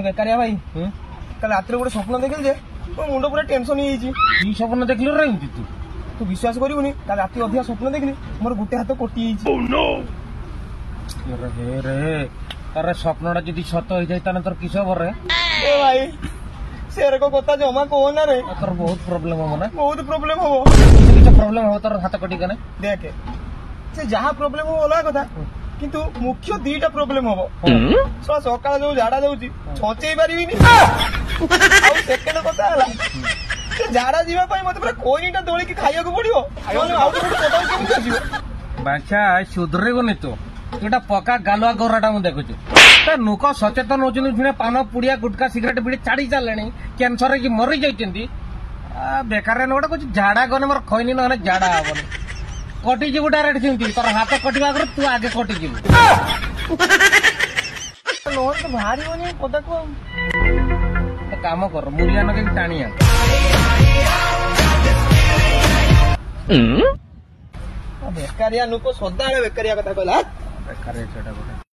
बेकारिया भाई कल रात गोटे स्वप्न देखिल जे मुंड पूरा टेंशन ही स्वप्न देखल रे तू तू विश्वास करूनी कल रात अधिक स्वप्न देखली मोर गोटे हाथ कटि तार स्वप्नटा जदि सत हो जाए तोर किस खबर रे भाई सेर को कथा जमा कहना रे तोर बहुत प्रोब्लेम हम ना बहुत प्रोब्लेम हम किछ प्रोब्लेम हो तोर हाथ कटि गने देख से जहाँ प्रोब्लेम हो अलग कथा किंतु मुख्य दीटा प्रोब्लेम हम सकाळ जो झाड़ा जाऊँगी छचेई पारिनी सेकेंड कथा झाड़ा जावाई मत पूरा कोईटा दौड़िकी खाया पड़ो बाछा सुधरेगुनि तो जोटा पक्का गालुआ गोराटा मुझे देखुଛୁ लोक सचेतन होती पान पुड़िया गुटका सिगरेट बिड़ी छाड़ी सारे कैंसर की मरी जाती बेकार गोटे कुछ झाड़ा गने मोर खैनी ना झाड़ा हेनी कटिजु डायरेक्ट सेमती तोर हाथ कटा आगे तू आगे कटिजु तो बाहर पदा को काम कर मुलिया नगे टाणिया बेकारिया लोक सदा बेकारिया कथा कहला बेकारिया